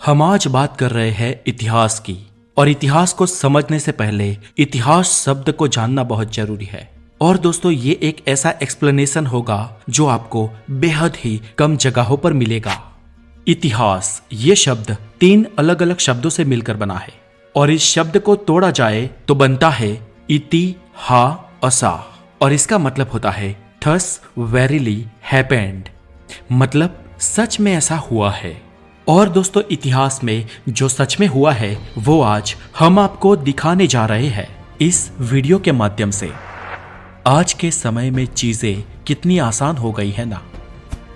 हम आज बात कर रहे हैं इतिहास की। और इतिहास को समझने से पहले इतिहास शब्द को जानना बहुत जरूरी है। और दोस्तों, ये एक ऐसा एक्सप्लेनेशन होगा जो आपको बेहद ही कम जगहों पर मिलेगा। इतिहास ये शब्द 3 अलग अलग शब्दों से मिलकर बना है और इस शब्द को तोड़ा जाए तो बनता है इतिहासा और इसका मतलब होता है थस वेरीली हैपेंड, मतलब सच में ऐसा हुआ है। और दोस्तों, इतिहास में जो सच में हुआ है वो आज हम आपको दिखाने जा रहे हैं इस वीडियो के माध्यम से। आज के समय में चीजें कितनी आसान हो गई है ना।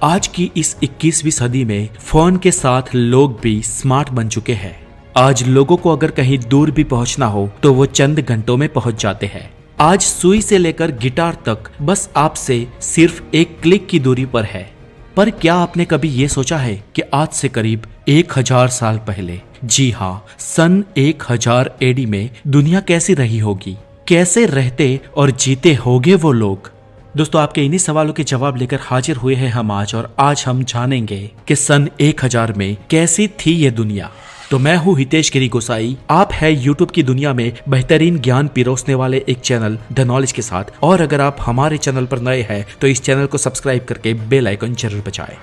आज की इस 21वीं सदी में फोन के साथ लोग भी स्मार्ट बन चुके हैं। आज लोगों को अगर कहीं दूर भी पहुंचना हो तो वो चंद घंटों में पहुंच जाते हैं। आज सुई से लेकर गिटार तक बस आपसे सिर्फ एक क्लिक की दूरी पर है। पर क्या आपने कभी ये सोचा है कि आज से करीब 1000 साल पहले, जी हाँ, सन 1000 एडी में दुनिया कैसी रही होगी, कैसे रहते और जीते होंगे वो लोग। दोस्तों, आपके इन्हीं सवालों के जवाब लेकर हाजिर हुए हैं हम आज, और आज हम जानेंगे कि सन 1000 में कैसी थी ये दुनिया। तो मैं हूँ हितेश गिरी गोसाई, आप है यूट्यूब की दुनिया में बेहतरीन ज्ञान पिरोसने वाले एक चैनल द नॉलेज के साथ। और अगर आप हमारे चैनल पर नए हैं तो इस चैनल को सब्सक्राइब करके बेल आइकन जरूर बजाएं।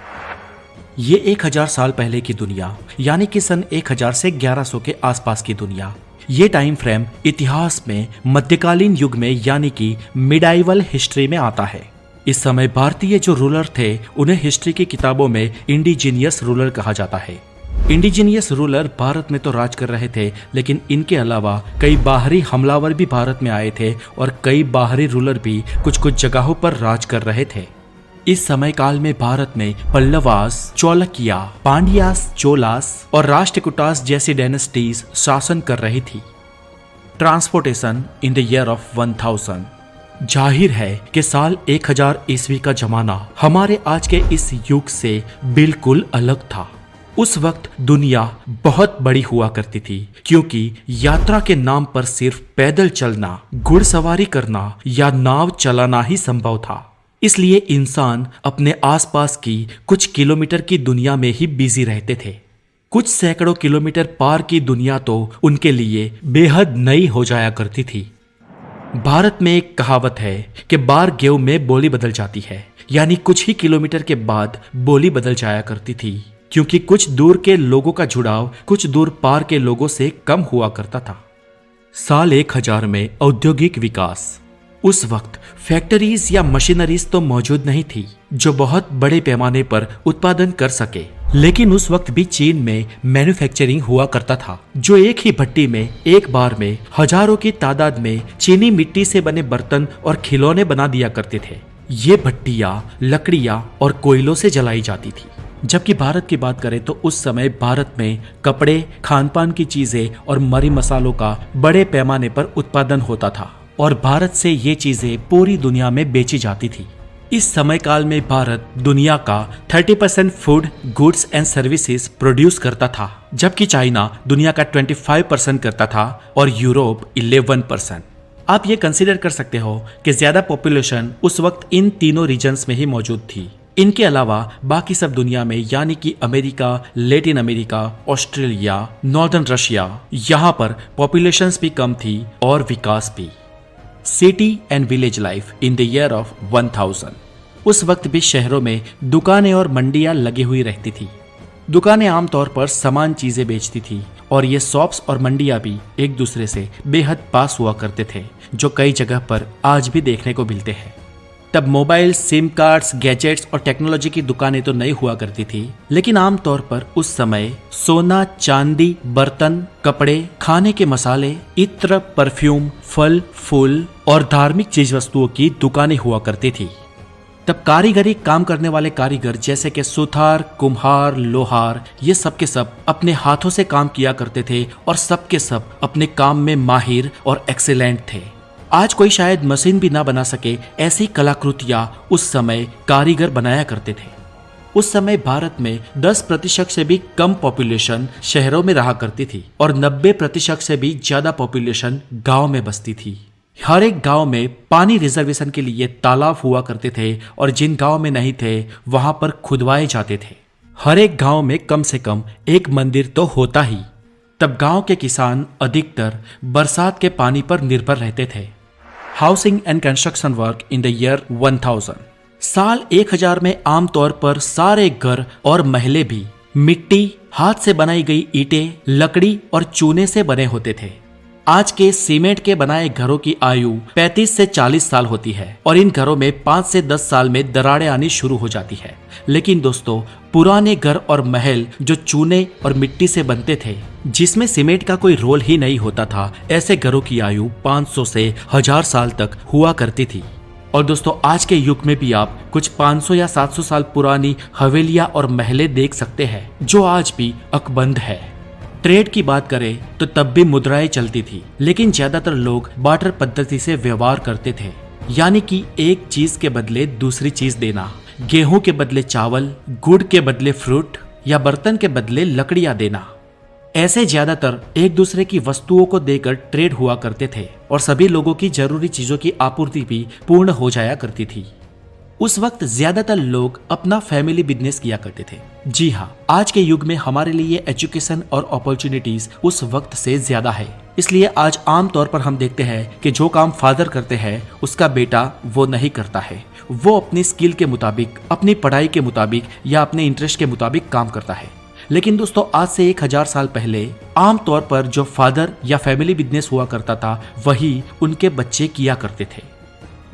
ये 1000 साल पहले की दुनिया, यानी कि सन 1000 से 1100 के आसपास की दुनिया। ये टाइम फ्रेम इतिहास में मध्यकालीन युग में, यानी कि मिडाइवल हिस्ट्री में आता है। इस समय भारतीय जो रूलर थे उन्हें हिस्ट्री की किताबों में इंडिजीनियस रूलर कहा जाता है। इंडिजीनियस रूलर भारत में तो राज कर रहे थे, लेकिन इनके अलावा कई बाहरी हमलावर भी भारत में आए थे और कई बाहरी रूलर भी कुछ कुछ जगहों पर राज कर रहे थे। इस समय काल में भारत में पल्लवास, चौलकिया, पांड्यास, चोलास और राष्ट्रकूटास जैसी डायनेस्टीज शासन कर रही थी। Transportation in the year of 1000। जाहिर है कि साल 1000 ईस्वी का जमाना हमारे आज के इस युग से बिल्कुल अलग था। उस वक्त दुनिया बहुत बड़ी हुआ करती थी, क्योंकि यात्रा के नाम पर सिर्फ पैदल चलना, घुड़सवारी करना या नाव चलाना ही संभव था। इसलिए इंसान अपने आसपास की कुछ किलोमीटर की दुनिया में ही बिजी रहते थे। कुछ सैकड़ों किलोमीटर पार की दुनिया तो उनके लिए बेहद नई हो जाया करती थी। भारत में एक कहावत है कि बार गेहूं में बोली बदल जाती है, यानी कुछ ही किलोमीटर के बाद बोली बदल जाया करती थी, क्योंकि कुछ दूर के लोगों का जुड़ाव कुछ दूर पार के लोगों से कम हुआ करता था। साल 1000 में औद्योगिक विकास। उस वक्त फैक्ट्रीज या मशीनरीज तो मौजूद नहीं थी जो बहुत बड़े पैमाने पर उत्पादन कर सके, लेकिन उस वक्त भी चीन में मैन्युफैक्चरिंग हुआ करता था, जो एक ही भट्टी में एक बार में हजारों की तादाद में चीनी मिट्टी से बने बर्तन और खिलौने बना दिया करते थे। ये भट्टियां लकड़ियां और कोयलों से जलाई जाती थी। जबकि भारत की बात करें तो उस समय भारत में कपड़े, खान पान की चीजें और मरी मसालों का बड़े पैमाने पर उत्पादन होता था और भारत से ये चीजें पूरी दुनिया में बेची जाती थी। इस समय काल में भारत दुनिया का 30% food, goods and services produce करता था, जबकि चाइना दुनिया का 25% करता था और यूरोप 11%। आप ये कंसीडर कर सकते हो कि ज्यादा पॉपुलेशन उस वक्त इन तीनों रीजन्स में ही मौजूद थी। इनके अलावा बाकी सब दुनिया में, यानी कि America, Latin America, Australia, northern Russia, यहाँ पर पॉपुलेशंस भी कम थी और विकास भी। City and village life in the year of 1000। उस वक्त भी शहरों में दुकानें और मंडियां लगी हुई रहती थी। दुकानें आमतौर पर समान चीजें बेचती थी और ये शॉप्स और मंडियां भी एक दूसरे से बेहद पास हुआ करते थे, जो कई जगह पर आज भी देखने को मिलते हैं। तब मोबाइल, सिम कार्ड्स, गैजेट्स और टेक्नोलॉजी की दुकानें तो नहीं हुआ करती थी, लेकिन आमतौर पर उस समय सोना, चांदी, बर्तन, कपड़े, खाने के मसाले, इत्र, परफ्यूम, फल, फूल और धार्मिक चीज वस्तुओं की दुकानें हुआ करती थी। तब कारीगरी काम करने वाले कारीगर जैसे कि सुथार, कुम्हार, लोहार, ये सब के सब अपने हाथों से काम किया करते थे और सब के सब अपने काम में माहिर और एक्सीलेंट थे। आज कोई शायद मशीन भी ना बना सके ऐसी कलाकृतियां उस समय कारीगर बनाया करते थे। उस समय भारत में 10% से भी कम पॉपुलेशन शहरों में रहा करती थी और 90% से भी ज्यादा पॉपुलेशन गांव में बसती थी। हर एक गांव में पानी रिजर्वेशन के लिए तालाब हुआ करते थे और जिन गांव में नहीं थे वहां पर खुदवाए जाते थे। हर एक गांव में कम से कम एक मंदिर तो होता ही। तब गांव के किसान अधिकतर बरसात के पानी पर निर्भर रहते थे। Housing and construction work in the year 1000। साल 1000 में आमतौर पर सारे घर और महले भी मिट्टी, हाथ से बनाई गई ईंटें, लकड़ी और चूने से बने होते थे। आज के सीमेंट के बनाए घरों की आयु 35 से 40 साल होती है और इन घरों में 5 से 10 साल में दरारें आनी शुरू हो जाती है। लेकिन दोस्तों, पुराने घर और महल जो चूने और मिट्टी से बनते थे, जिसमें सीमेंट का कोई रोल ही नहीं होता था, ऐसे घरों की आयु 500 से 1000 साल तक हुआ करती थी। और दोस्तों, आज के युग में भी आप कुछ 500 या 700 साल पुरानी हवेलियां और महलें देख सकते हैं जो आज भी अकबंद है। ट्रेड की बात करें तो तब भी मुद्राएं चलती थी, लेकिन ज्यादातर लोग बार्टर पद्धति से व्यवहार करते थे, यानी कि एक चीज के बदले दूसरी चीज देना। गेहूं के बदले चावल, गुड़ के बदले फ्रूट या बर्तन के बदले लकड़ियां देना। ऐसे ज्यादातर एक दूसरे की वस्तुओं को देकर ट्रेड हुआ करते थे और सभी लोगों की जरूरी चीजों की आपूर्ति भी पूर्ण हो जाया करती थी। उस वक्त ज्यादातर लोग अपना फैमिली बिजनेस किया करते थे। जी हाँ, आज के युग में हमारे लिए एजुकेशन और अपॉर्चुनिटीज उस वक्त से ज्यादा है। इसलिए आज आमतौर पर हम देखते हैं कि जो काम फादर करते हैं उसका बेटा वो नहीं करता है। वो अपनी स्किल के मुताबिक, अपनी पढ़ाई के मुताबिक या अपने इंटरेस्ट के मुताबिक काम करता है। लेकिन दोस्तों, आज से 1000 साल पहले आमतौर पर जो फादर या फैमिली बिजनेस हुआ करता था वही उनके बच्चे किया करते थे।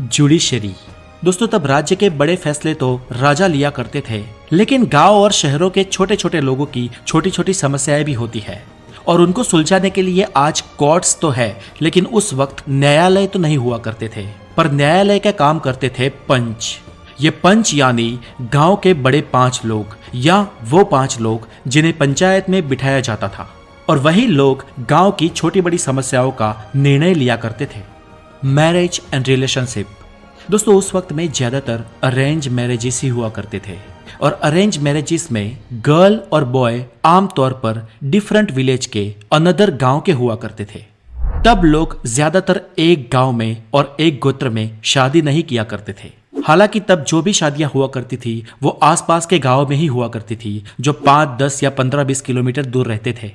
जुडिशरी। दोस्तों, तब राज्य के बड़े फैसले तो राजा लिया करते थे, लेकिन गांव और शहरों के छोटे छोटे लोगों की छोटी छोटी समस्याएं भी होती है और उनको सुलझाने के लिए आज कोर्ट्स तो है, लेकिन उस वक्त न्यायालय तो नहीं हुआ करते थे। पर न्यायालय का काम करते थे पंच। ये पंच यानी गांव के बड़े 5 लोग या वो 5 लोग जिन्हें पंचायत में बिठाया जाता था और वही लोग गांव की छोटी बड़ी समस्याओं का निर्णय लिया करते थे। Marriage and relationship. दोस्तों, उस वक्त में ज्यादातर अरेंज मैरिजेस ही हुआ करते थे और अरेंज मैरिजेस में गर्ल और बॉय आमतौर पर डिफरेंट विलेज के अनदर गांव के हुआ करते थे। तब लोग ज्यादातर एक गांव में और एक गोत्र में शादी नहीं किया करते थे। हालांकि तब जो भी शादियां हुआ करती थी वो आसपास के गांव में ही हुआ करती थी जो 5, 10 या 15-20 किलोमीटर दूर रहते थे।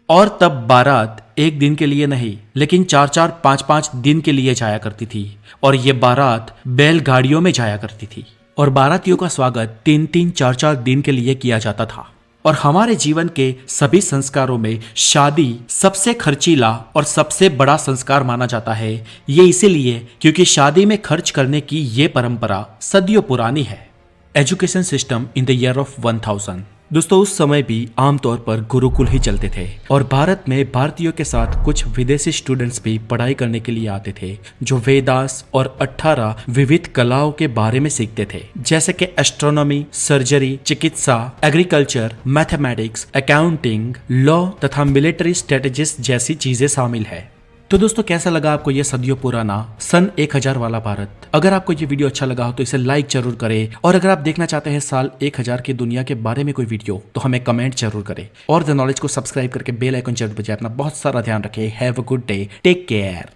और तब बारात एक दिन के लिए नहीं, लेकिन 4-4, 5-5 दिन के लिए जाया करती थी और ये बारात बैलगाड़ियों में जाया करती थी और बारातियों का स्वागत 3-3, 4-4 दिन के लिए किया जाता था। और हमारे जीवन के सभी संस्कारों में शादी सबसे खर्चीला और सबसे बड़ा संस्कार माना जाता है। ये इसीलिए क्योंकि शादी में खर्च करने की ये परंपरा सदियों पुरानी है। Education system in the year of 1000। दोस्तों, उस समय भी आमतौर पर गुरुकुल ही चलते थे और भारत में भारतीयों के साथ कुछ विदेशी स्टूडेंट्स भी पढ़ाई करने के लिए आते थे जो वेदास और 18 विविध कलाओं के बारे में सीखते थे, जैसे कि एस्ट्रोनॉमी, सर्जरी, चिकित्सा, एग्रीकल्चर, मैथमेटिक्स, अकाउंटिंग, लॉ तथा मिलिट्री स्ट्रेटेजिस्ट जैसी चीजें शामिल है। तो दोस्तों, कैसा लगा आपको ये सदियों पुराना सन 1000 वाला भारत? अगर आपको ये वीडियो अच्छा लगा हो तो इसे लाइक जरूर करें और अगर आप देखना चाहते हैं साल 1000 की दुनिया के बारे में कोई वीडियो तो हमें कमेंट जरूर करें और द नॉलेज को सब्सक्राइब करके बेल आइकन जरूर बजाएं। अपना बहुत सारा ध्यान रखें। Have a good day, take care.